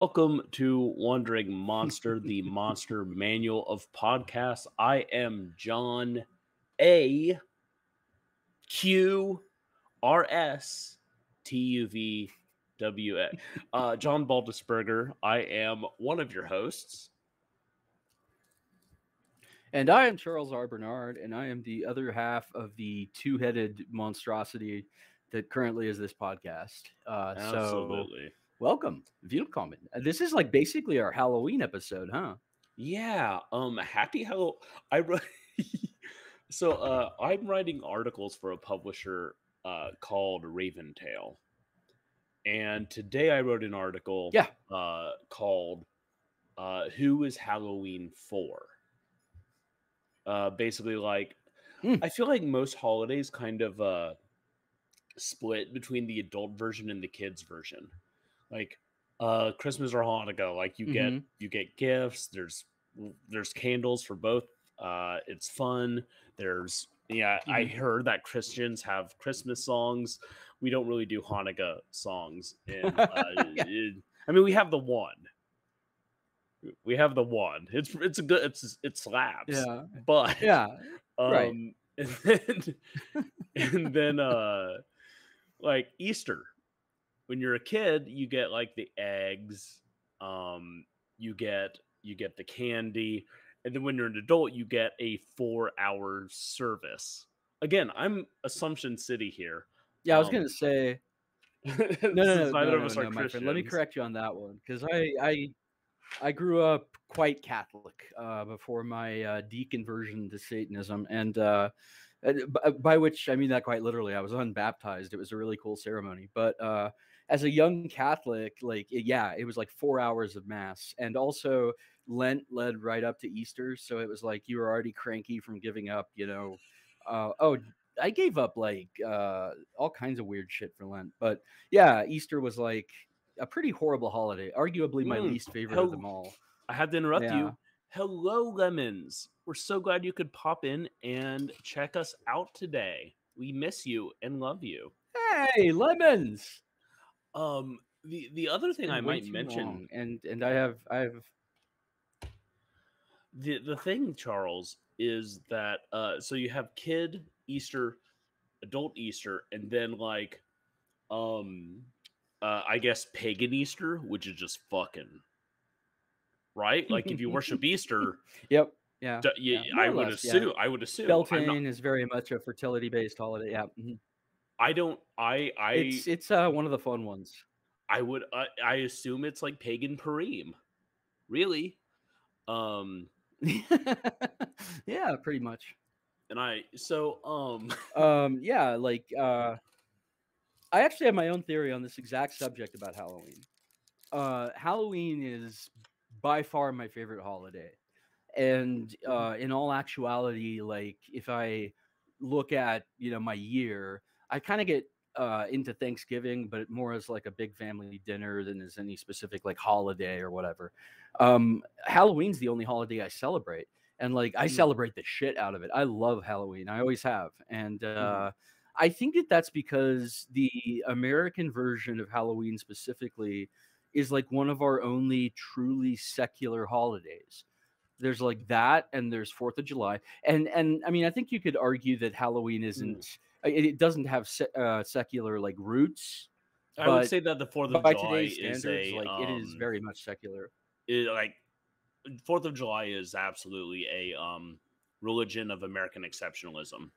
Welcome to Wandering Monster, the Monster Manual of Podcasts. I am John A. Q R S T U V W A. John Baldisberger. I am one of your hosts. And I am Charles R. Bernard, and I am the other half of the two-headed monstrosity that currently is this podcast. Absolutely. Welcome, willkommen. This is like basically our Halloween episode, huh? Yeah. Happy Hello. I'm writing articles for a publisher called Raventail. And today I wrote an article called Who is Halloween For? Basically, I feel like most holidays kind of split between the adult version and the kids version. Like Christmas or Hanukkah, like you get gifts, there's candles for both. It's fun. I heard that Christians have Christmas songs. We don't really do Hanukkah songs. And I mean, we have the one. We have the one. It's a good. It slaps. Yeah. But right. And then like Easter. When you're a kid, you get like the eggs. You get the candy. And then when you're an adult, you get a 4-hour service. Again, I'm Assumption City here. Yeah, I was gonna say. No, my friend. Let me correct you on that one, because I grew up quite Catholic before my deconversion to Satanism, and by which I mean that quite literally. I was unbaptized. It was a really cool ceremony, but as a young Catholic, it was like 4 hours of mass, and also Lent led right up to Easter, so it was like you were already cranky from giving up, I gave up all kinds of weird shit for Lent, but yeah, Easter was like a pretty horrible holiday, arguably my least favorite of them all. I had to interrupt you. Hello, Lemons. We're so glad you could pop in and check us out today. We miss you and love you. Hey, Lemons. The other thing I might mention, and I have the thing, Charles, is that so you have kid Easter, adult Easter, and then I guess pagan Easter, which is just fucking right. Like if you worship Easter, yep, yeah, I would assume. I would assume Beltane is very much a fertility-based holiday. Yeah, I don't. It's one of the fun ones. I assume it's like pagan Purim, really. Yeah, pretty much. And I actually have my own theory on this exact subject about Halloween. Halloween is by far my favorite holiday. And in all actuality, like if I look at, my year, I kind of get into Thanksgiving, but more as like a big family dinner than as any specific like holiday or whatever. Halloween's the only holiday I celebrate. And I celebrate the shit out of it. I love Halloween. I always have. And I think that's because the American version of Halloween specifically is like one of our only truly secular holidays. There's like that, and there's 4th of July. And I mean, I think you could argue that Halloween isn't, it doesn't have secular like roots. I would say that the 4th of July is it is very much secular. 4th of July is absolutely a religion of American exceptionalism.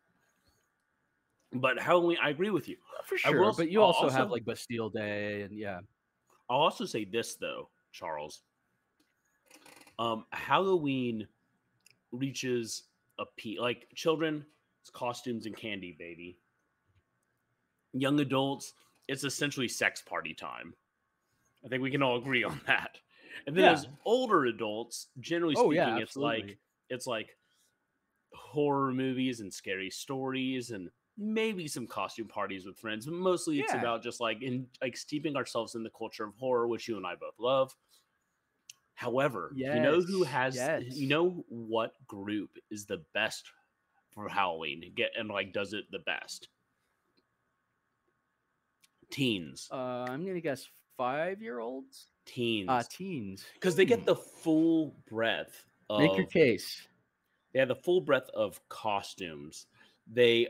But Halloween, I agree with you. For sure, but you also have like Bastille Day, and yeah. I'll also say this, though, Charles. Halloween reaches a peak. Like children, it's costumes and candy, baby. Young adults, it's essentially sex party time. I think we can all agree on that. And then as older adults, generally speaking, it's like horror movies and scary stories and maybe some costume parties with friends. But mostly it's about just steeping ourselves in the culture of horror, which you and I both love. However, you know what group is the best for Halloween? Does it the best? Teens. I'm gonna guess 5-year-olds. Teens, Teens. because they get the full breadth Make your of case. they have the full breadth of costumes. They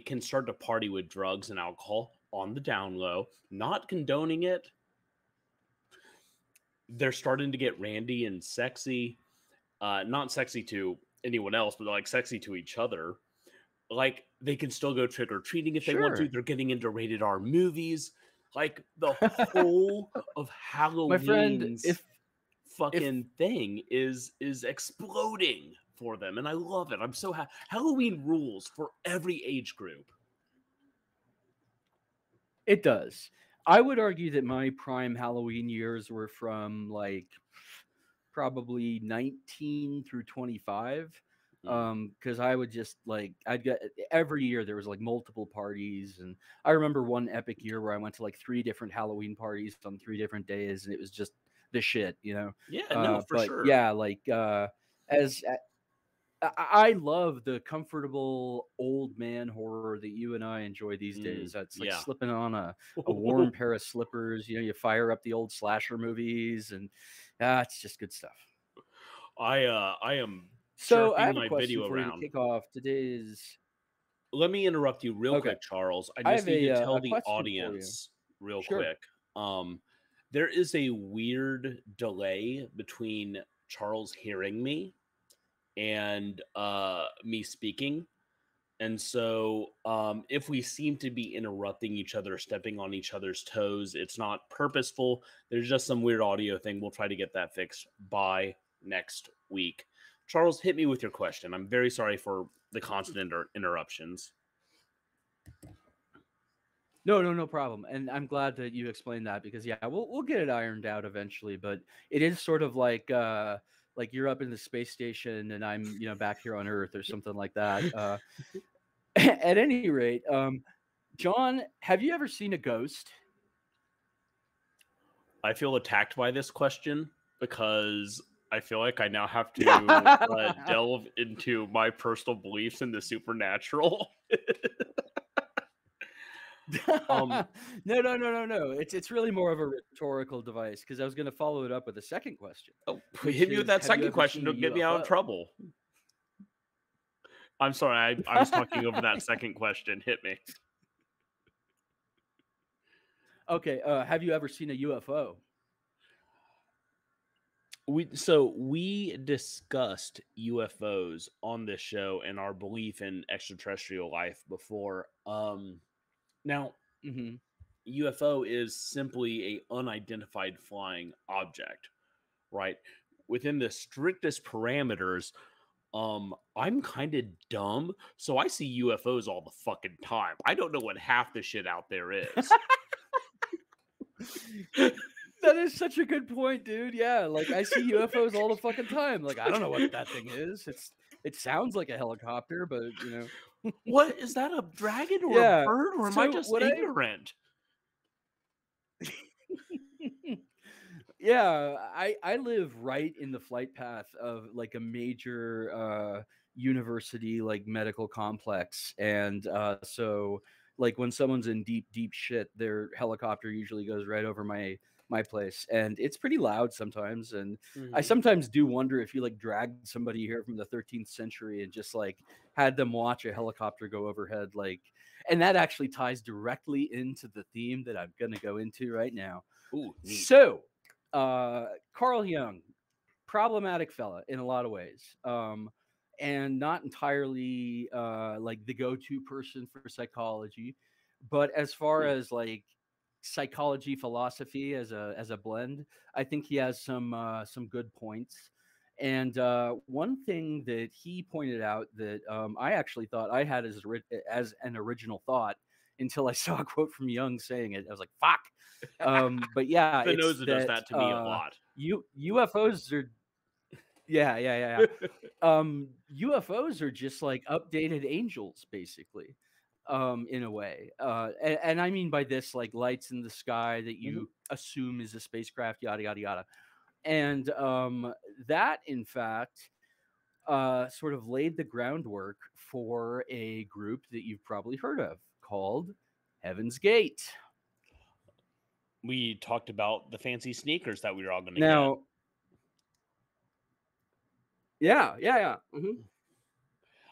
can start to party with drugs and alcohol on the down low, not condoning it. They're starting to get randy and sexy, not sexy to anyone else, but like sexy to each other. Like they can still go trick or treating if they want to. Sure. They're getting into rated R movies. Like the whole of My friend, Halloween's if fucking thing is exploding for them, and I love it. I'm so happy. Halloween rules for every age group. it does. I would argue that my prime Halloween years were from like probably 19 through 25. Mm. Because I would just like I'd get every year there was like multiple parties, and I remember one epic year where I went to like 3 different Halloween parties on 3 different days, and it was just the shit, you know. Yeah, no, for But sure. yeah, like as I love the comfortable old man horror that you and I enjoy these days. That's like Yeah. slipping on a warm pair of slippers. You know, you fire up the old slasher movies, and it's just good stuff. I am So I jerking have a my question video for you to around. kick off today's. Let me interrupt you real Okay, quick, Charles. I I just have need to tell a the question for you. audience real Sure. quick. Um, there is a weird delay between Charles hearing me and me speaking. And so, if we seem to be interrupting each other, stepping on each other's toes, it's not purposeful. There's just some weird audio thing. We'll try to get that fixed by next week. Charles, hit me with your question. I'm very sorry for the constant interruptions. No problem. And I'm glad that you explained that because yeah, we'll get it ironed out eventually. But it is sort of like you're up in the space station and I'm back here on Earth or something like that. At any rate, John, have you ever seen a ghost? I feel attacked by this question because I feel like I now have to delve into my personal beliefs in the supernatural. No. It's really more of a rhetorical device because I was going to follow it up with a second question, Oh, which hit me with is, that have you second ever question. seen a Don't get me out of UFO? trouble. I'm sorry. I was talking over that second question. Hit me. Okay. Have you ever seen a UFO? We discussed UFOs on this show and our belief in extraterrestrial life before. Now Hmm. UFO is simply a unidentified flying object, right? Within the strictest parameters, I'm kind of dumb, so I see UFOs all the fucking time. I don't know what half the shit out there is. That is such a good point, dude. Yeah, like I see UFOs all the fucking time. Like I don't know what that thing is. It sounds like a helicopter, but What is that, a dragon or a yeah. bird, or am I So just what I ignorant? yeah, I live right in the flight path of like a major university like medical complex, and so like when someone's in deep shit, their helicopter usually goes right over my place, and it's pretty loud sometimes. And I Mhm. sometimes do wonder if you like dragged somebody here from the 13th century and just like had them watch a helicopter go overhead, like, and that actually ties directly into the theme that I'm gonna go into right now. Ooh, neat. So, Carl Jung, problematic fella in a lot of ways, and not entirely like the go-to person for psychology, but as far Hmm. as like psychology philosophy as a blend, I think he has some good points. And one thing that he pointed out that I actually thought I had as an original thought until I saw a quote from Jung saying it. I was like, "Fuck." But yeah, it's Spinoza does that that to me a lot. UFOs are yeah. UFOs are just like updated angels, basically, in a way. And I mean by this, like lights in the sky that Mhm. you assume is a spacecraft, yada yada yada. And that, in fact, sort of laid the groundwork for a group that you've probably heard of called Heaven's Gate. We talked about the fancy sneakers that we were all going to get. Now, yeah.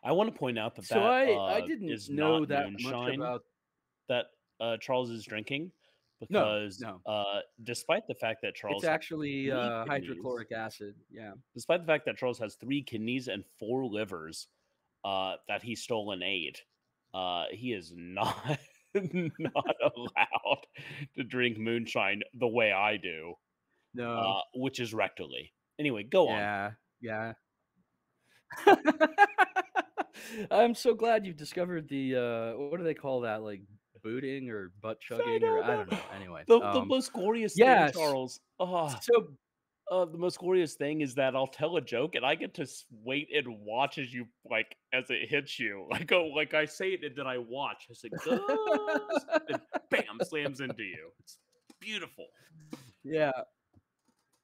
I want to point out that So I didn't is know not that much moonshine about. that Charles is drinking, No, because no. despite the fact that It's Charles has actually three kidneys, hydrochloric acid. Yeah. despite the fact that Charles has 3 kidneys and 4 livers, that he stole and ate, he is not not allowed to drink moonshine the way I do, No. which is rectally. Anyway, go on. Yeah. Yeah. I'm so glad you've discovered the what do they call that? Like booting or butt I chugging or don't I know. don't know. Anyway. The most glorious thing, Yes. Charles. So The most glorious thing is that I'll tell a joke and I get to wait and watch as you as it hits you. I go I say it and then I watch as it goes, then bam slams into you. It's beautiful. yeah.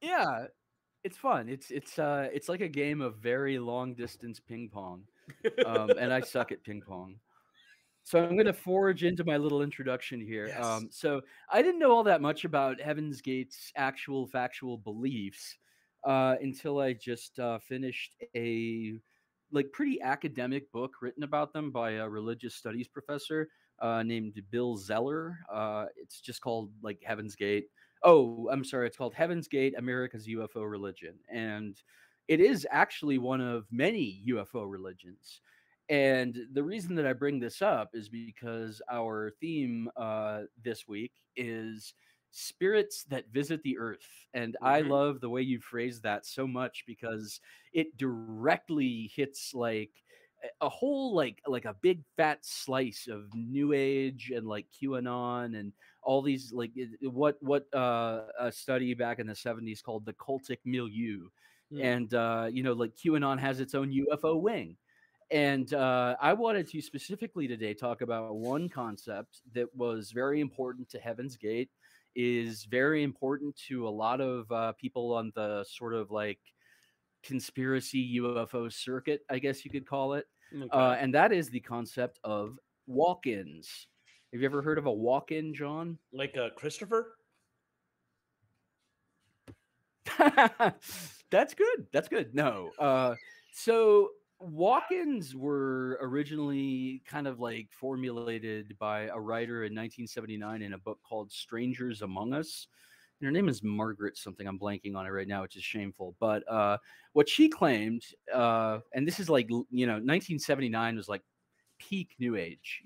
Yeah. It's fun. It's like a game of very long distance ping pong. And I suck at ping pong. So I'm going to forge into my little introduction here. Yes. So I didn't know all that much about Heaven's Gate's actual factual beliefs until I just finished a like pretty academic book written about them by a religious studies professor named Bill Zeller. It's just called like Heaven's Gate. Oh, I'm sorry. It's called Heaven's Gate: America's UFO Religion, and it is actually one of many UFO religions. And the reason that I bring this up is because our theme this week is spirits that visit the earth. And I Hmm. love the way you phrase that so much because it directly hits like a whole like a big fat slice of new age and like QAnon and all these like what a study back in the 70s called the cultic milieu. Hmm. And like QAnon has its own UFO wing. And I wanted to specifically today talk about one concept that was very important to Heaven's Gate, is very important to a lot of people on the sort of like conspiracy UFO circuit, I guess you could call it. Okay. And that is the concept of walk ins. Have you ever heard of a walk in, John? Like Christopher? That's good. That's good. No. So walk-ins were originally kind of like formulated by a writer in 1979 in a book called Strangers Among Us. And her name is Margaret something. I'm blanking on it right now, which is shameful. But what she claimed, and this is like 1979 was like peak new age,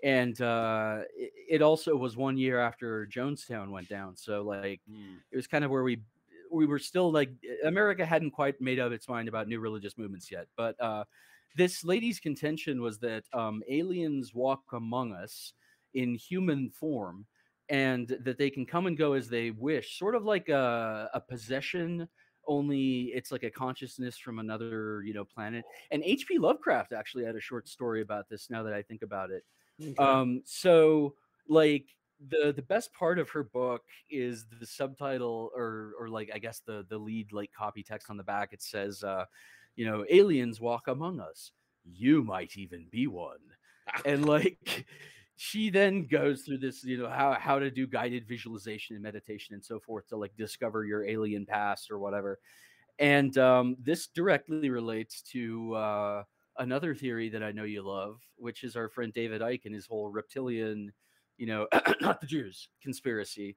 and it also was 1 year after Jonestown went down. So like Hmm. it was kind of where we were still like America hadn't quite made up its mind about new religious movements yet. But this lady's contention was that aliens walk among us in human form and that they can come and go as they wish, sort of like a possession, only it's like a consciousness from another planet. And H.P. Lovecraft actually had a short story about this, now that I think about it. Okay. So like the best part of her book is the subtitle, or like I guess the lead like copy text on the back. It says aliens walk among us, you might even be one. And like she then goes through this, how to do guided visualization and meditation and so forth to like discover your alien past or whatever. And this directly relates to another theory that I know you love, which is our friend David Icke and his whole reptilian, not the Jews conspiracy.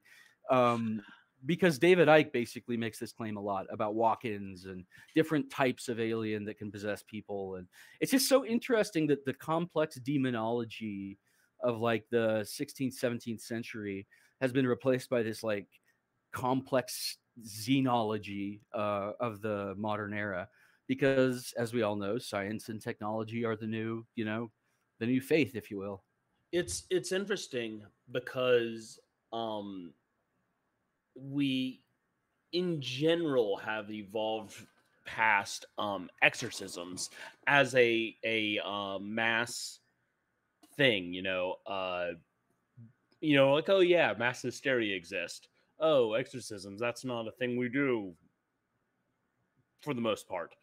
Um, because David Icke basically makes this claim a lot about walk-ins and different types of alien that can possess people. And it's just so interesting that the complex demonology of like the 16th, 17th century has been replaced by this like complex xenology of the modern era, because as we all know, science and technology are the new faith, if you will. It's interesting because um we in general have evolved past exorcisms as a mass thing, like, oh yeah, mass hysteria exists. Oh, exorcisms, that's not a thing we do for the most part.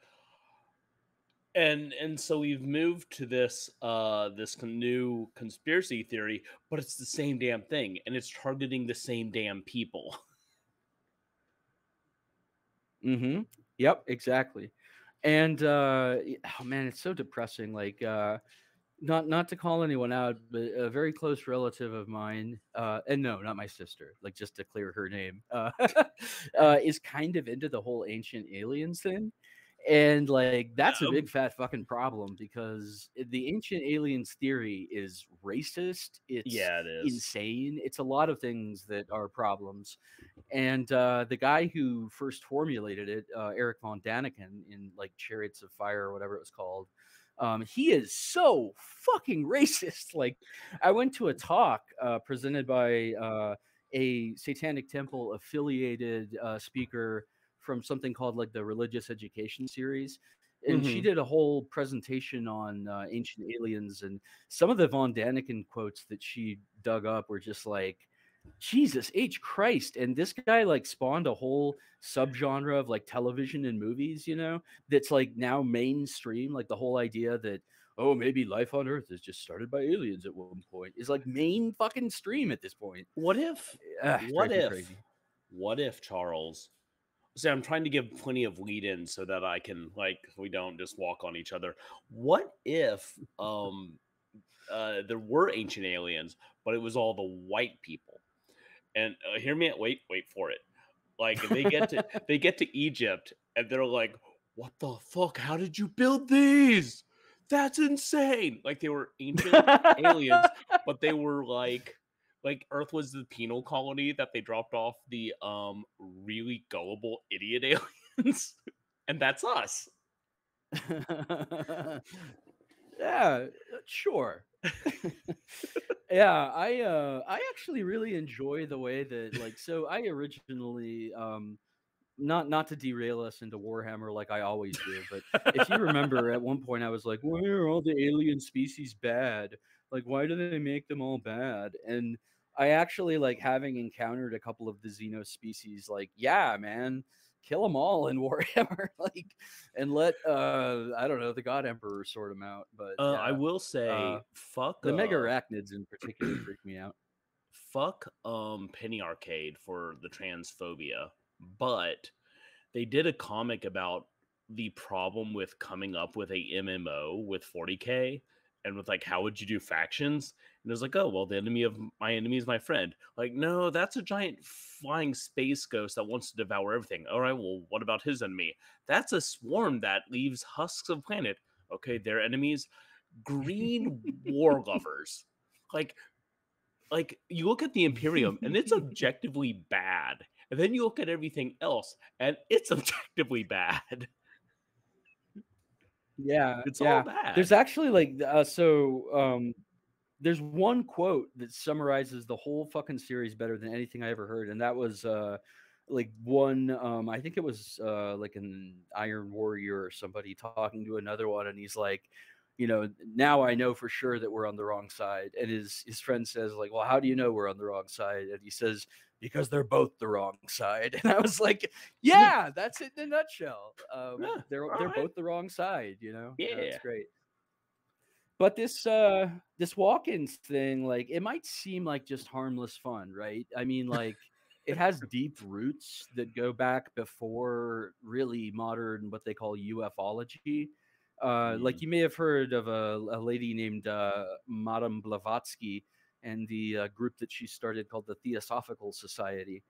And so we've moved to this new conspiracy theory, but it's the same damn thing, and it's targeting the same damn people. Mm-hmm. Yep, exactly. And oh man, it's so depressing. Like not to call anyone out, but a very close relative of mine, and no, not my sister, like just to clear her name, is kind of into the whole ancient aliens thing. And like that's a big Um, fat fucking problem because the ancient aliens theory is racist. It's yeah, it is. insane. It's a lot of things that are problems. And the guy who first formulated it, Eric von Daniken, in like Chariots of Fire or whatever it was called, he is so fucking racist. Like, I went to a talk presented by a Satanic Temple affiliated speaker from something called like the Religious Education Series. And she Hmm. did a whole presentation on ancient aliens, and some of the von Daniken quotes that she dug up were just like, Jesus H Christ. And this guy like spawned a whole subgenre of like television and movies, that's like now mainstream. Like the whole idea that, oh, maybe life on Earth is just started by aliens at one point is like main fucking stream at this point. What if? What Drives me if? crazy. What if Charles? See, I'm trying to give plenty of lead in so that I can like we don't just walk on each other. What if there were ancient aliens, but it was all the white people? And hear me out. Wait for it. Like they get to Egypt and they're like, "What the fuck? How did you build these? That's insane!" Like they were ancient aliens, but they were like Earth was the penal colony that they dropped off the really gullible idiot aliens, and that's us. Yeah, sure. Yeah, I actually really enjoy the way that like, so I originally not to derail us into Warhammer like I always do, but if you remember at one point I was like, why are all the alien species bad? Like, why do they make them all bad? And I actually like, having encountered a couple of the Xeno species, like, yeah, man, kill them all in Warhammer, like, and let I don't know, the God Emperor sort them out. But I yeah, will uh, say, the mega arachnids in particular freak me out. fuck Penny Arcade for the transphobia, but they did a comic about the problem with coming up with a MMO with 40k and with like how would you do factions, and it was like, oh well, the enemy of my enemy is my friend. Like, no, that's a giant flying space ghost that wants to devour everything. All right, well, what about his enemy? That's a swarm that leaves husks of planet. Okay, their enemies, green war lovers. like like you look at the Imperium and it's objectively bad, and then you look at everything else and it's objectively bad. Yeah, It's all yeah. There's bad. actually like there's one quote that summarizes the whole fucking series better than anything I ever heard, and that was like one I think it was like an Iron Warrior or somebody talking to another one, and he's like, now I know for sure that we're on the wrong side. And his friend says like, well, how do you know we're on the wrong side? And he says, because they're both the wrong side. And I was like, yeah, that's it in a nutshell. Yeah, all They're right. both the wrong side. It's Yeah. great. But this walk-ins thing, like, it might seem like just harmless fun, right? I mean, like, it has deep roots that go back before really modern what they call ufology. Like, Mm. you may have heard of a lady named Madame Blavatsky, and the group that she started called the Theosophical Society.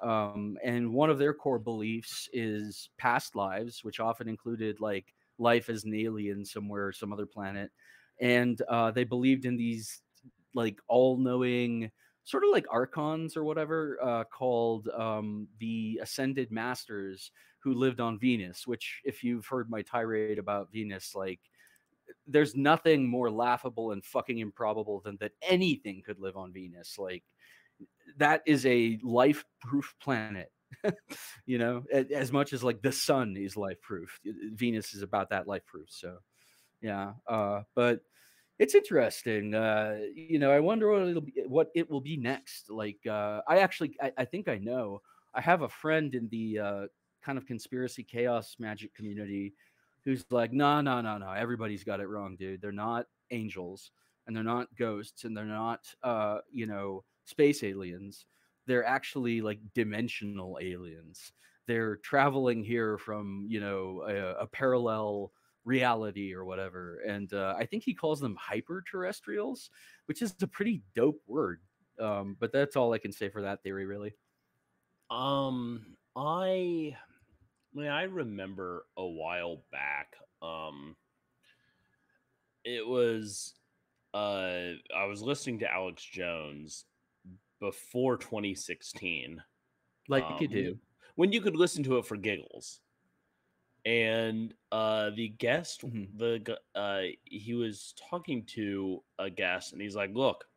And one of their core beliefs is past lives, which often included like life as an alien somewhere, some other planet. And they believed in these like all-knowing sort of like archons or whatever, called the ascended masters, who lived on Venus. Which, if you've heard my tirade about Venus, like, there's nothing more laughable and fucking improbable than that anything could live on Venus. Like, that is a life proof planet. As much as like the sun is life proof, Venus is about that life proof. So yeah, but it's interesting. I wonder what it will be next. Like, I think I know. I have a friend in the kind of conspiracy chaos magic community who's like, no, no, no, no, everybody's got it wrong, dude. They're not angels, and they're not ghosts, and they're not, space aliens. They're actually like dimensional aliens. They're traveling here from, a parallel reality or whatever. And I think he calls them hyper terrestrials, which is a pretty dope word. But that's all I can say for that theory, really. I mean, I remember a while back. It was I was listening to Alex Jones before 2016. Like you When you, do. when you could listen to it for giggles, and the guest, Mhm. he was talking to a guest, and he's like, "Look,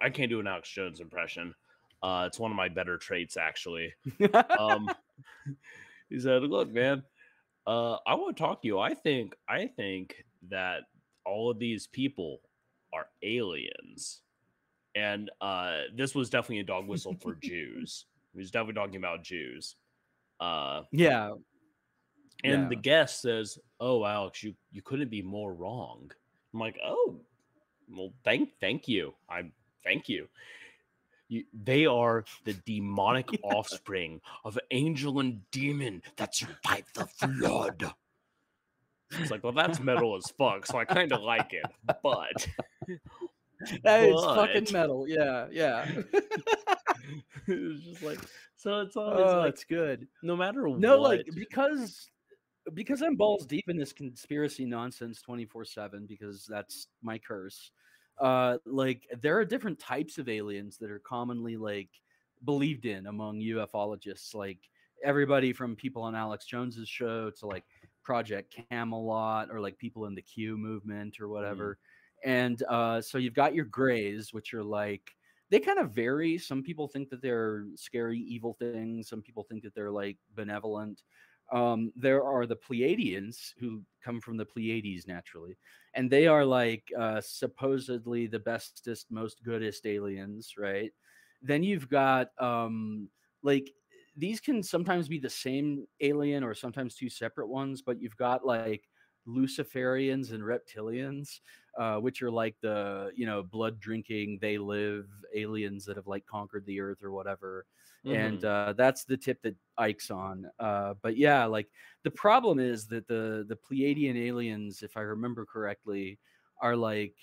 I can't do an Alex Jones impression. It's one of my better traits, actually." Um, he said, "Look, man, I want to talk to you. I think that all of these people are aliens." And this was definitely a dog whistle for Jews. He was definitely talking about Jews. Uh, Yeah, and the yeah. guest says, "Oh, Alex, you couldn't be more wrong." I'm like, "Oh, well, thank you. Thank you. They are the demonic offspring of angel and demon that survived the flood." It's like, well, that's metal as fuck, so I kind of like it, but Hey, it's fucking but metal. Yeah, yeah. it's just like, so it's always Oh, like, it's good. no matter No, what. like because I'm balls deep in this conspiracy nonsense 24/7 because that's my curse. Like there are different types of aliens that are commonly like believed in among ufologists, like everybody from people on Alex Jones's show to like Project Camelot or like people in the Q movement or Mhm, whatever. And so you've got your grays, which are like they kind of vary. Some people think that they're scary, evil things. Some people think that they're like benevolent. There are the Pleiadians who come from the Pleiades naturally, and they are like supposedly the bestest, most goodest aliens, right? Then you've got like these can sometimes be the same alien or sometimes two separate ones, but you've got like Luciferians and reptilians, which are like the blood drinking they live aliens that have like conquered the earth or whatever. And mhm. that's the tip that Ike's on. But yeah, like the problem is that the Pleiadian aliens, if I remember correctly, are like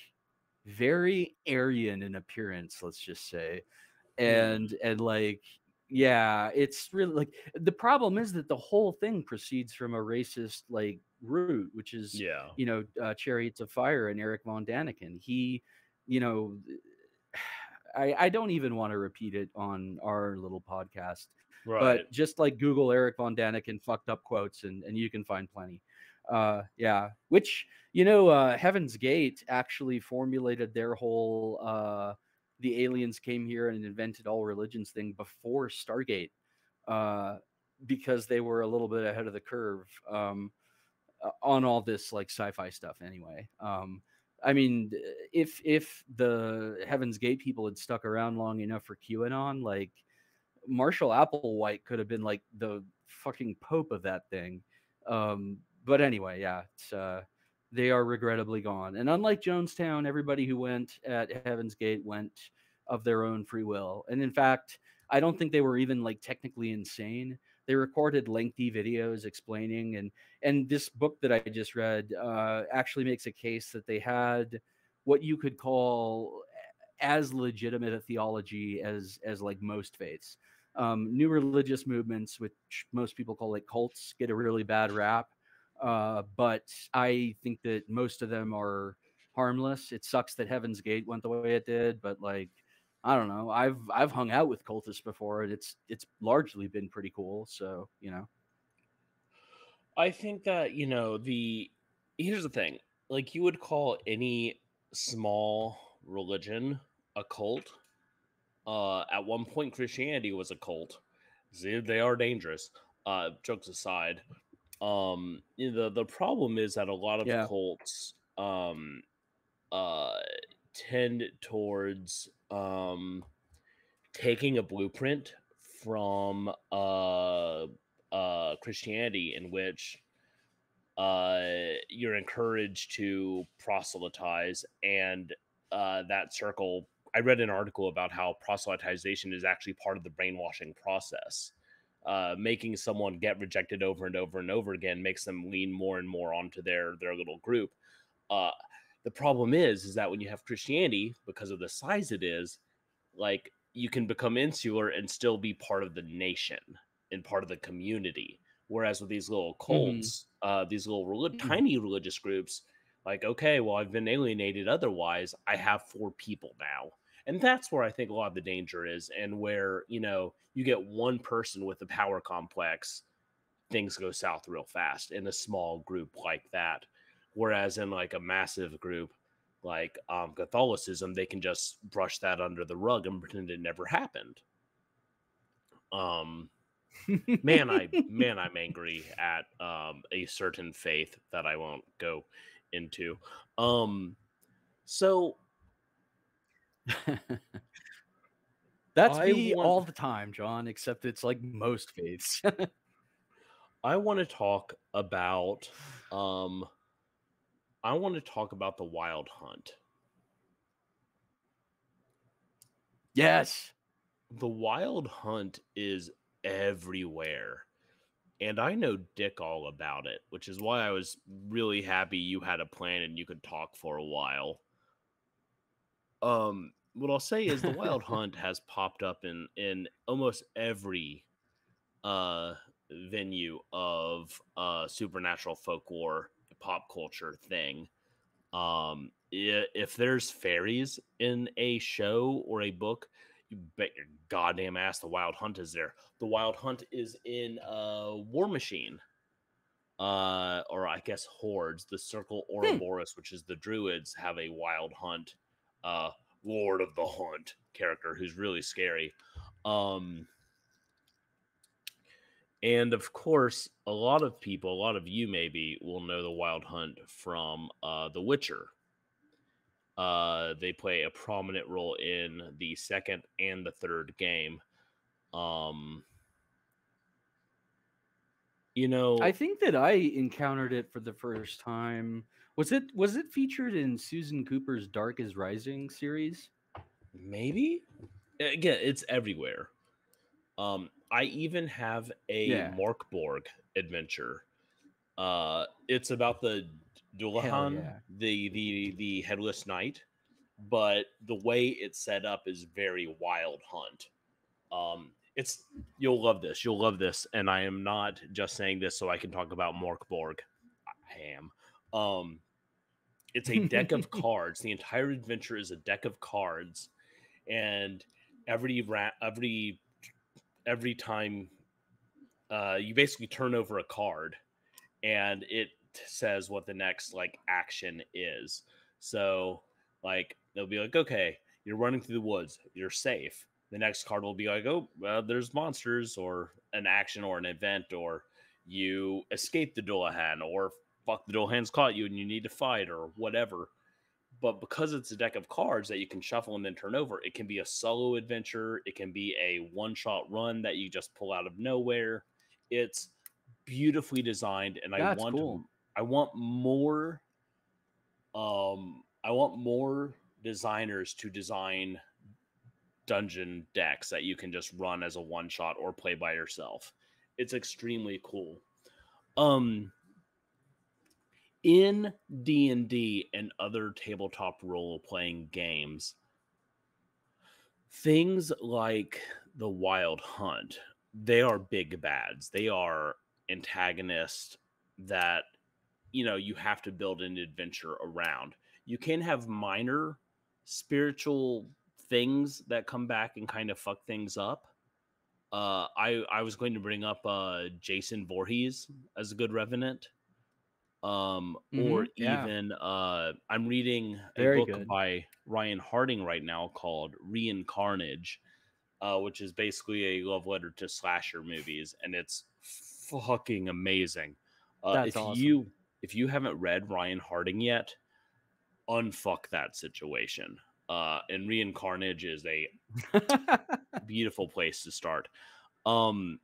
very Aryan in appearance, let's just say. Hmm. And like yeah, it's really like the problem is that the whole thing proceeds from a racist like root, which is Yeah. Chariots of Fire and Eric von Daniken. He, you know, I don't even want to repeat it on our little podcast, Right. but just like Google Eric von Daniken fucked up quotes and you can find plenty. Yeah, which Heaven's Gate actually formulated their whole the aliens came here and invented all religions thing before Stargate, uh, because they were a little bit ahead of the curve. On all this like sci-fi stuff anyway. I mean, if the Heaven's Gate people had stuck around long enough for QAnon, like Marshall Applewhite could have been like the fucking pope of that thing. But anyway, yeah, they are regrettably gone. And unlike Jonestown, everybody who went at Heaven's Gate went of their own free will. And in fact, I don't think they were even like technically insane. They recorded lengthy videos explaining, and this book that I just read actually makes a case that they had what you could call as legitimate a theology as like most faiths. New religious movements, which most people call like cults, get a really bad rap. But I think that most of them are harmless. It sucks that Heaven's Gate went the way it did, but like I don't know. I've hung out with cultists before, and it's largely been pretty cool. So. I think that, here's the thing. Like, you would call any small religion a cult. At one point, Christianity was a cult. See, they are dangerous. Jokes aside, the problem is that a lot of Yeah. cults uh tend towards taking a blueprint from Christianity, in which you're encouraged to proselytize, and that circle. I read an article about how proselytization is actually part of the brainwashing process. Making someone get rejected over and over and over again makes them lean more and more onto their little group. Uh, the problem is that when you have Christianity, because of the size it is, like you can become insular and still be part of the nation and part of the community. Whereas with these little Mm-hmm. cults, these little tiny religious groups, like, okay, well, I've been alienated otherwise, I have 4 people now. And that's where I think a lot of the danger is, and where, you get one person with a power complex, things go south real fast in a small group like that. Whereas in like a massive group like Catholicism, they can just brush that under the rug and pretend it never happened. Um, I'm angry at a certain faith that I won't go into. So That's I me want all the time, John, except it's like most faiths. I want to talk about the wild hunt. Yes. The wild hunt is everywhere. And I know Dick all about it, which is why I was really happy you had a plan and you could talk for a while. What I'll say is the wild hunt has popped up in almost every uh venue of supernatural folklore pop culture thing. If there's fairies in a show or a book, you bet your goddamn ass the wild hunt is there. The wild hunt is in War Machine, or I guess hordes. The Circle Hmm. Ouroboros, which is the druids, have a wild hunt, uh, Lord of the Hunt character who's really scary. Um, and of course, a lot of people, a lot of you maybe will know the wild hunt from The Witcher. They play a prominent role in the second and the third game. Um, you I know, think that I encountered it for the first time. Was it featured in Susan Cooper's Dark is Rising series? maybe again, it's everywhere. I even have a Yeah. Morkborg adventure. It's about the Hell Dullahan, yeah. the headless knight, but the way it's set up is very wild hunt. It's You'll love this. You'll love this, and I am not just saying this so I can talk about Morkborg. I am. Um, it's a deck of cards. The entire adventure is a deck of cards, and every time you basically turn over a card, and it says what the next like action is. So like they'll be like, okay, you're running through the woods, you're safe. The next card will be like, oh, well, there's monsters, or an action, or an event, or you escape the Dullahan, or fuck, the Dullahan's caught you and you need to fight, or whatever. But because it's a deck of cards that you can shuffle and then turn over, it can be a solo adventure. It can be a one-shot run that you just pull out of nowhere. It's beautifully designed, and That's cool. I want more I want more designers to design dungeon decks that you can just run as a one shot or play by yourself. It's extremely cool. Um in D&D and other tabletop role playing games, things like the Wild Hunt, they are big bads. They are antagonists that you have to build an adventure around. You can have minor spiritual things that come back and kind of fuck things up. I was going to bring up Jason Voorhees as a good revenant. Or Yeah. even I'm reading a Very book good. by Ryan Harding right now called Reincarnage, which is basically a love letter to slasher movies, and it's fucking amazing. That's awesome. If you haven't read Ryan Harding yet, unfuck that situation. And Reincarnage is a beautiful place to start. Um,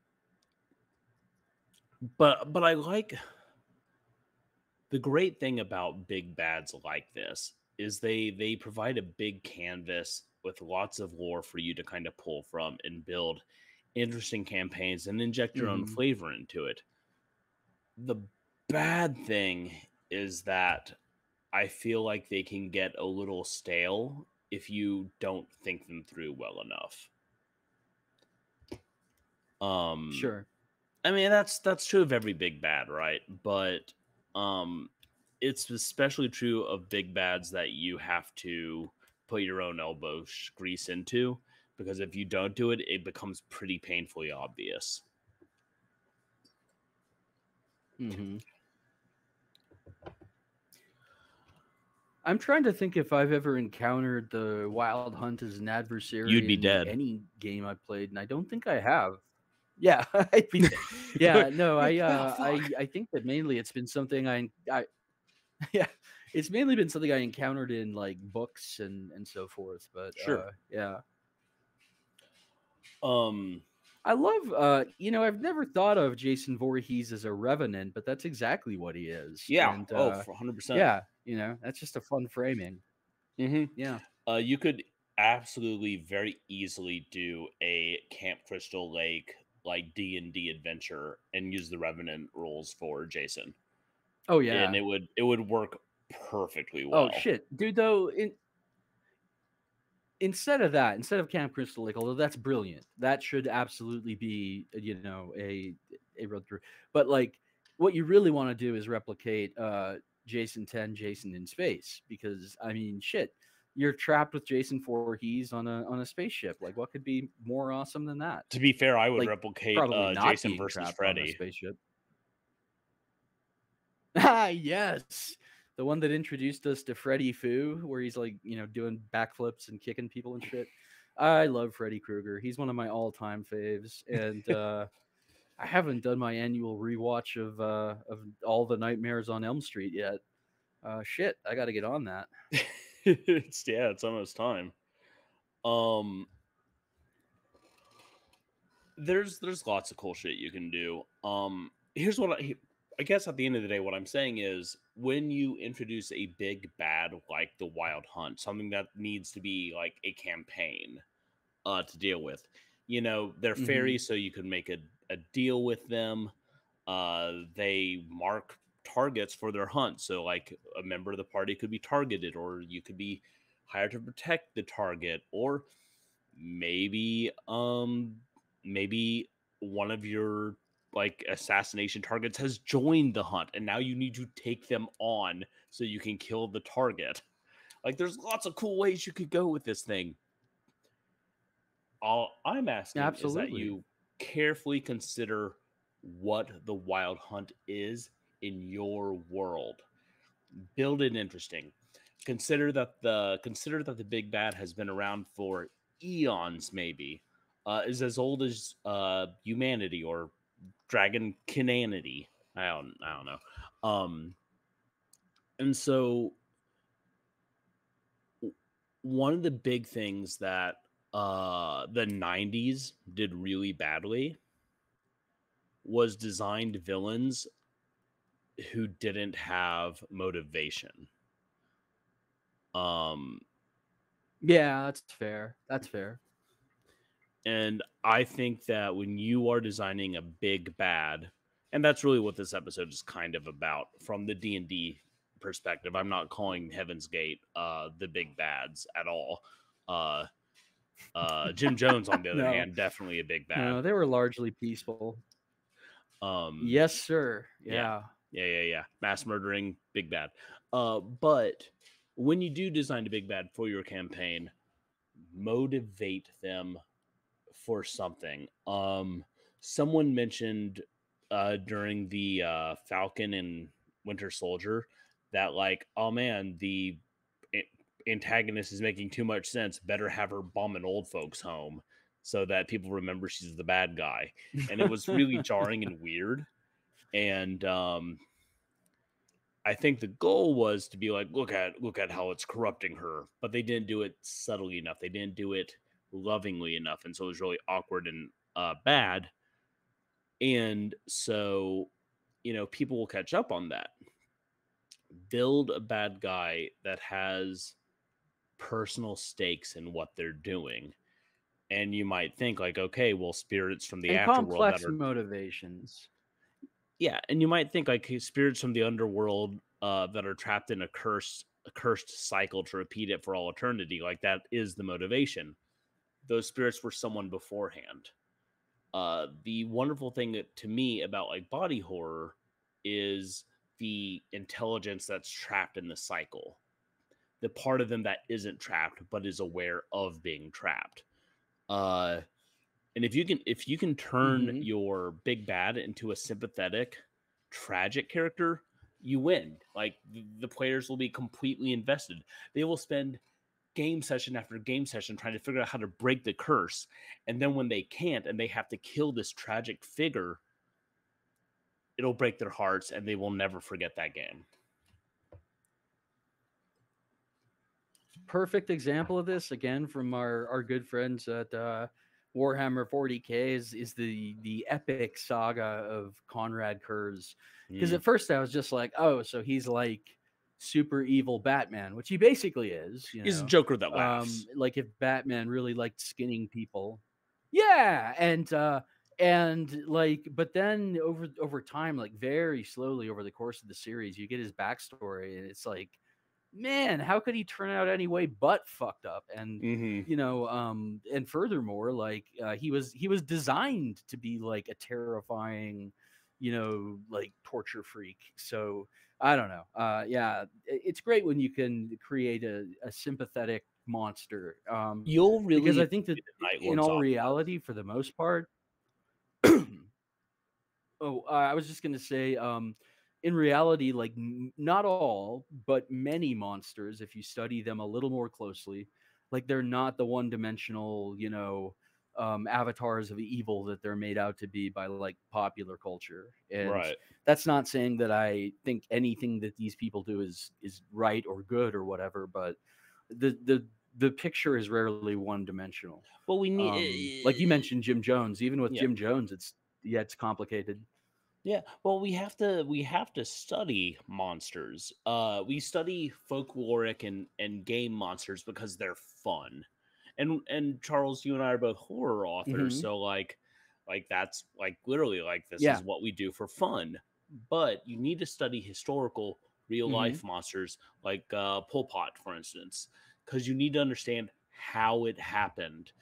but The great thing about big bads like this is they provide a big canvas with lots of lore for you to kind of pull from and build interesting campaigns and inject your own Hmm. flavor into it. The bad thing is that I feel like they can get a little stale if you don't think them through well enough. Um Sure. I mean that's true of every big bad, right? But um it's especially true of big bads that you have to put your own grease into, because if you don't do it, it becomes pretty painfully obvious. Hmm. I'm trying to think if I've ever encountered the Wild Hunt as an You'd adversary be in dead. any game I've played, and I don't think I have. Yeah, I'd be yeah, no, Oh fuck. I think that mainly it's been something I yeah, it's mainly been something I encountered in like books and so forth. But Sure. yeah, Um I love I've never thought of Jason Voorhees as a revenant, but that's exactly what he is. yeah, And oh, for 100%. yeah, that's just a fun framing. Mhm. Yeah. You could absolutely very easily do a Camp Crystal Lake like D&D adventure and use the Revenant rules for Jason. Oh And yeah. it would work perfectly Oh well. shit, dude. Though instead of Camp Crystal Lake, although that's brilliant, that should absolutely be a road through. But like, what you really want to do is replicate Jason 10, Jason in space, because I mean, shit, you're trapped with Jason Voorhees on a spaceship. Like, what could be more awesome than that? To be fair, I would Like, replicate probably not Jason being versus trapped on a Freddy. spaceship. Ah, yes. The one that introduced us to Freddy Foo, where he's like, doing backflips and kicking people and shit. I love Freddy Krueger. He's one of my all-time faves, and I haven't done my annual rewatch of all the Nightmares on Elm Street yet. Shit, I got to get on that. It's almost time. Um there's lots of cool shit you can do. Here's what I guess at the end of the day, what I'm saying is when you introduce a big bad like the Wild Hunt, something that needs to be like a campaign to deal with. They're Hmm. fairies, so you can make a deal with them. They mark targets for their hunt. So, like, a member of the party could be targeted, or you could be hired to protect the target, or maybe, maybe one of your like assassination targets has joined the hunt, and now you need to take them on so you can kill the target. Like, there's lots of cool ways you could go with this thing. All I'm asking is that Absolutely. you carefully consider what the Wild Hunt is in your world. Build it interesting. Consider that the big bad has been around for eons, maybe. Is as old as humanity or dragon cananity. I don't know. And so one of the big things that the 90s did really badly was designed villains who didn't have motivation. Um, Yeah, that's fair. That's fair. and I think that when you are designing a big bad, and that's really what this episode is kind of about from the D&D perspective. I'm not calling Heaven's Gate the big bads at all. Uh, Jim Jones, on the other No, hand, definitely a big bad. no, they were largely peaceful. Um, Yes, sir. yeah, Yeah. yeah. Mass murdering, big bad. But when you do design a big bad for your campaign, motivate them for something. Someone mentioned during the Falcon and Winter Soldier that, like, oh man, the antagonist is making too much sense. Better have her bomb an old folks' home so that people remember she's the bad guy. And it was really jarring and weird. And I think the goal was to be like, look at how it's corrupting her, but they didn't do it subtly enough. They didn't do it lovingly enough, and so it was really awkward and bad. And so, people will catch up on that. build a bad guy that has personal stakes in what they're doing. And you might think like, okay, well, spirits from the And afterworld that complex are, motivations. yeah, and you might think like spirits from the underworld that are trapped in a cursed cycle to repeat it for all eternity. Like that is the motivation. Those spirits were someone beforehand. The wonderful thing to me about like body horror is the intelligence that's trapped in the cycle. The part of them that isn't trapped but is aware of being trapped. Uh, and if you can turn Mm-hmm. your big bad into a sympathetic, tragic character, you win. Like the players will be completely invested. They will spend game session after game session trying to figure out how to break the curse. And then when they can't and they have to kill this tragic figure, it'll break their hearts and they will never forget that game. Perfect example of this, again, from our good friends at Warhammer 40K is the epic saga of Conrad Kurz. Because Mm. at first I was just like, oh, so he's like super evil Batman, which he basically is, He's a Joker that laughs. like if Batman really liked skinning people. Yeah, and like, but then over time, like very slowly over the course of the series, you get his backstory, and it's like, man, how could he turn out anyway but fucked up? And Mm-hmm. and furthermore, like he was designed to be like a terrifying, like torture freak. So I don't know. Yeah, it's great when you can create a sympathetic monster. You'll Because really I think that enjoy the Night in Lord's all Omnibus. reality, for the most part, oh, I was just gonna say, in reality, like not all, but many monsters, if you study them a little more closely, like they're not the one-dimensional, avatars of evil that they're made out to be by like popular culture. And Right. that's not saying that I think anything that these people do is right or good or whatever, but the picture is rarely one-dimensional. Well, we Like you need. mentioned Jim Jones. Even with Yeah. Jim Jones, it's complicated. Yeah, well, we have to study monsters. We study folkloric and game monsters because they're fun. And Charles, you and I are both horror authors, Hmm. so like that's like literally like this Yeah. is what we do for fun. But you need to study historical real Hmm. life monsters like Pol Pot, for instance, because you need to understand how it happened.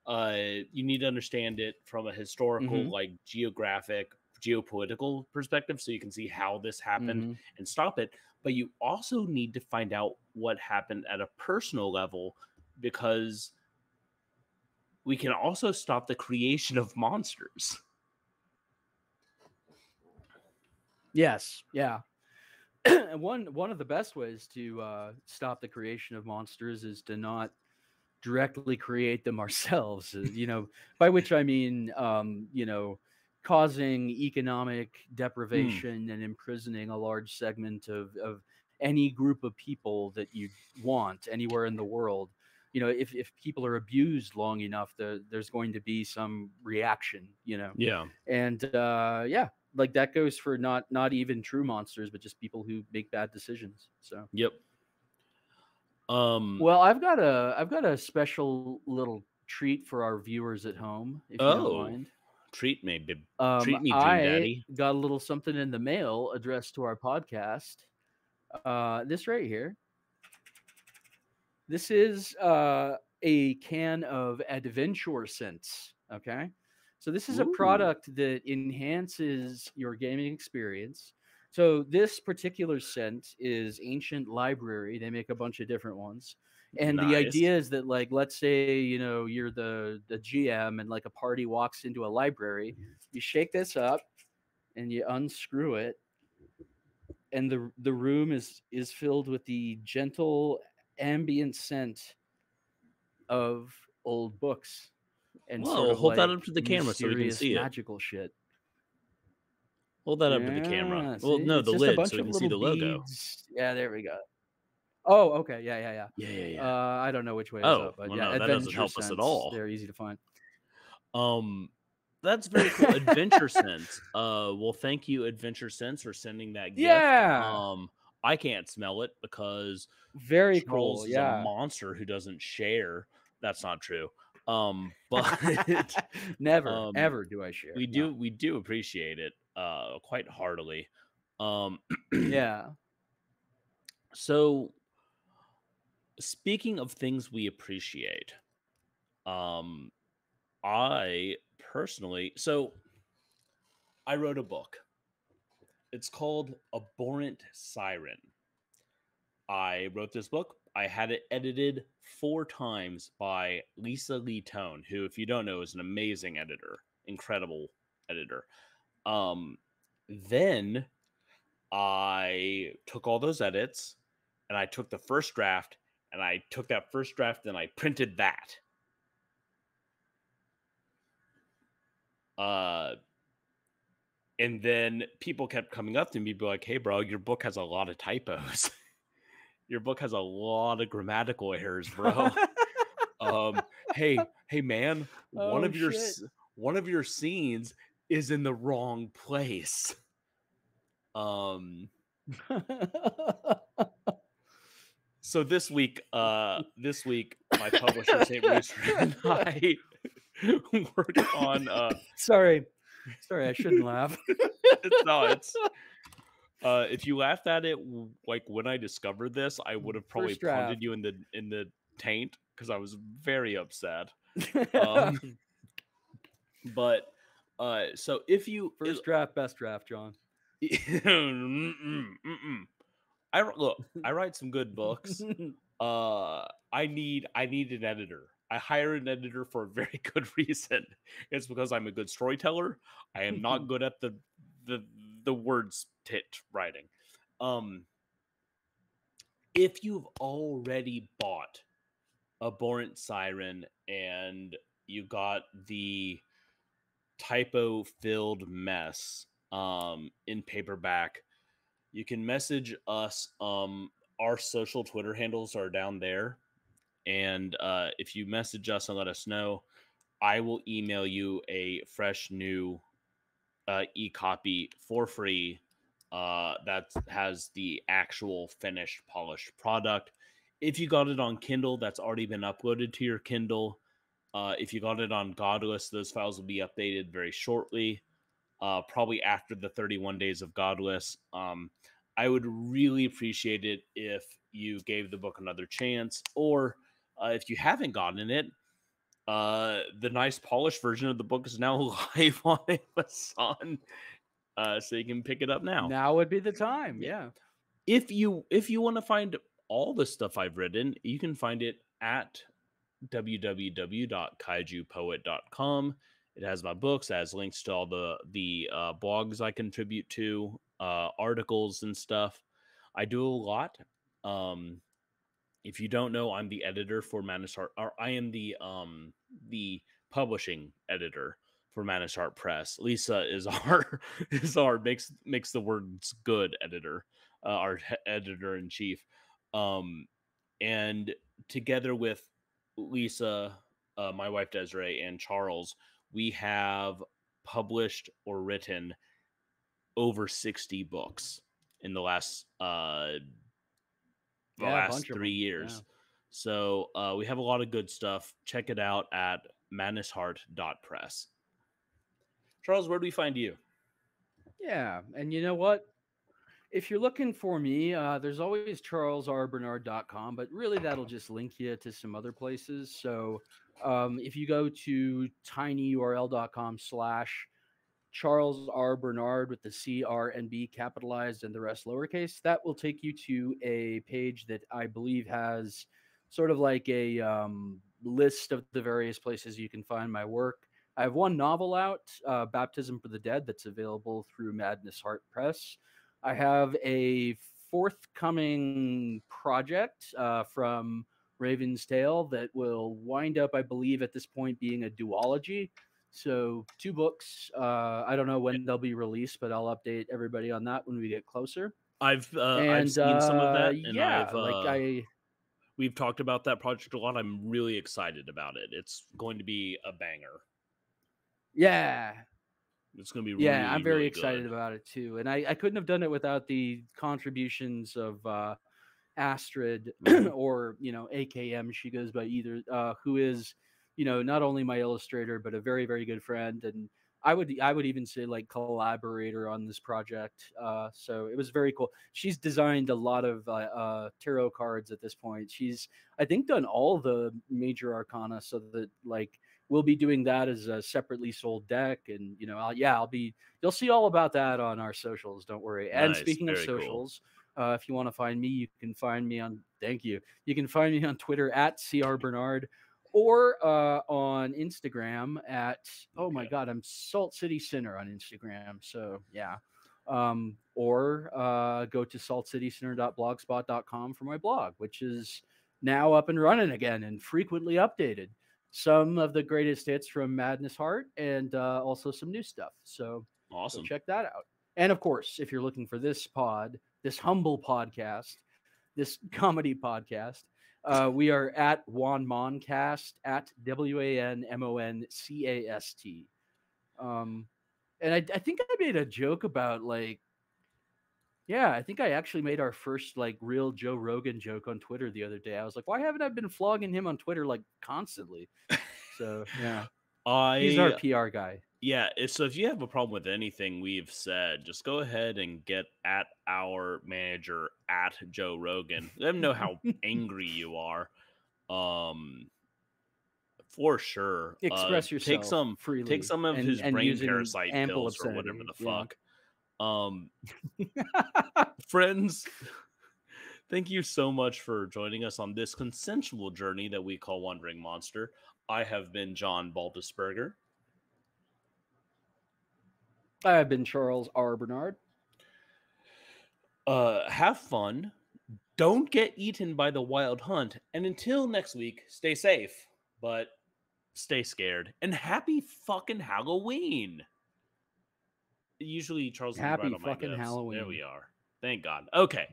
You need to understand it from a historical, Hmm. like geographic, geopolitical perspective so you can see how this happened Hmm. and stop it. But you also need to find out what happened at a personal level because we can also stop the creation of monsters. Yes. Yeah. And one of the best ways to stop the creation of monsters is to not directly create them ourselves. By which I mean, causing economic Mm, deprivation and imprisoning a large segment of any group of people that you want anywhere in the world. If people are abused long enough, there's going to be some reaction. yeah. And yeah, like that goes for not even true monsters, but just people who make bad decisions. So. Yep. Um. Well, I've got a special little treat for our viewers at home, if you don't Oh, mind. treat me, treat me, Dream I Daddy. got a little something in the mail addressed to our podcast. This right here. This is a can of adventure scents. Okay. So this is a Ooh, product that enhances your gaming experience. So this particular scent is Ancient Library. They make a bunch of different ones. And the nice. idea is that, like, let's say, you're the GM and like a party walks into a library, you shake this up and you unscrew it, and the room is filled with the gentle ambient scent of old books and sort Whoa, of hold that like up to the camera so we can mysterious see it. magical shit. Hold that up to the camera. Yeah, Well, see, no, it's the just a lid so bunch we of can see little the logo. beads. Yeah, there we go. Oh, okay, yeah, yeah, Yeah, yeah, yeah. yeah. I don't know which way is Oh, up, but well, yeah, no, that doesn't adventure help us at scents. all. They're easy to find. Um, that's very cool. Adventure Sense. Well, thank you, Adventure Sense, for sending that gift. Yeah. I can't smell it because Very Charles cool. is a Yeah. monster who doesn't share. That's not true. But Never, um, ever do I share. we No. do appreciate it quite heartily. Um, Yeah. so speaking of things we appreciate, um, I personally, so I wrote a book. It's called Abhorrent Siren. I wrote this book. I had it edited 4 times by Lisa Lee Tone, who, if you don't know, is an amazing editor, incredible editor. Um, then I took all those edits and I took the first draft and I took that first draft and I printed that. Uh, and then people kept coming up to me, be like, "Hey, bro, your book has a lot of typos. Your book has a lot of grammatical errors, bro. Hey, man, Oh shit. one of your scenes is in the wrong place." Um, so this week, my publisher, St. Rooster, and I worked on Sorry. Sorry, I shouldn't laugh. it's if you laughed at it like when I discovered this, I would have probably First draft. punted you in the taint because I was very upset. Um, but so if you First draft, best draft, John. I write some good books. I need an editor. I hire an editor for a very good reason. It's because I'm a good storyteller. I am not good at the words tit writing. If you've already bought Abhorrent Siren and you got the typo filled mess in paperback, you can message us. Our social Twitter handles are down there, and if you message us and let us know, I will email you a fresh new e-copy for free that has the actual finished polished product. If you got it on Kindle, that's already been uploaded to your Kindle. If you got it on Godless, those files will be updated very shortly, probably after the 31 days of Godless. I would really appreciate it if you gave the book another chance, or if you haven't gotten it, the nice polished version of the book is now live on Amazon, so you can pick it up now. Now would be the time. Yeah. If you want to find all the stuff I've written, you can find it at www.kaijupoet.com. It has my books, it has links to all the blogs I contribute to, articles and stuff. I do a lot. If you don't know, I'm the editor for Manus Art, or I am the publishing editor for Manus Art Press. Lisa is our makes the words good editor, our editor in chief. And together with Lisa, my wife Desiree, and Charles, we have published or written over 60 books in the last Yeah, a bunch of 3 them. years. Yeah. So we have a lot of good stuff. Check it out at manusheart.press. Charles, where do we find you? Yeah. And you know what? If you're looking for me, there's always charlesrbernard.com, but really that'll just link you to some other places. So if you go to tinyurl.com/ Charles R. Bernard with the C, R, and B capitalized and the rest lowercase, that will take you to a page that I believe has sort of like a list of the various places you can find my work. I have one novel out, Baptism for the Dead, that's available through Madness Heart Press. I have a forthcoming project from Raven's Tale that will wind up, I believe, at this point being a duology. So 2 books. I don't know when they'll be released, but I'll update everybody on that when we get closer. I've And seen some of that, and yeah, we've talked about that project a lot. I'm really excited about it. It's going to be a banger. yeah, It's going to be Yeah, I'm really, very really excited good. about it too. And I couldn't have done it without the contributions of Astrid Hmm. or, AKM, she goes by either, who is, not only my illustrator, but a very, very good friend. And I would even say like collaborator on this project. So it was very cool. She's designed a lot of tarot cards at this point. She's, I think, done all the major arcana, so that like we'll be doing that as a separately sold deck. And I'll be, you'll see all about that on our socials. Don't worry. And Nice. speaking of Very cool. socials, if you want to find me, you can find me on. Thank you. You can find me on Twitter at crbernard, or on Instagram at, oh my Okay. god, I'm Salt City Sinner on Instagram. So yeah, or go to saltcitysinner.blogspot.com for my blog, which is now up and running again and frequently updated. Some of the greatest hits from Madness Heart, and also some new stuff. So go Awesome. check that out. And of course, if you're looking for this humble podcast, this comedy podcast, we are at Wanmoncast, at WANMONCAST. And I think I made a joke about like, yeah, I think I actually made our first like real Joe Rogan joke on Twitter the other day. I was like, why haven't I been flogging him on Twitter like constantly? So yeah, he's our I PR guy. Yeah, so if you have a problem with anything we've said, just go ahead and get at our manager at Joe Rogan. Let him know how angry you are. Um, for sure. Express Take yourself some take freely some of his and brain using parasite ample pills or whatever obscenity. the Yeah. fuck. Um, friends, thank you so much for joining us on this consensual journey that we call Wandering Monster. I have been John Baldisberger. I've been Charles R. Bernard. Have fun. Don't get eaten by the wild hunt. And until next week, stay safe, but stay scared. And happy fucking Halloween. Usually Charles is right Happy on my fucking gifts. There Halloween. we are. Thank God. Okay.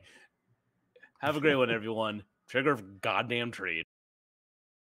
Have a great one, everyone. Trigger of goddamn treat.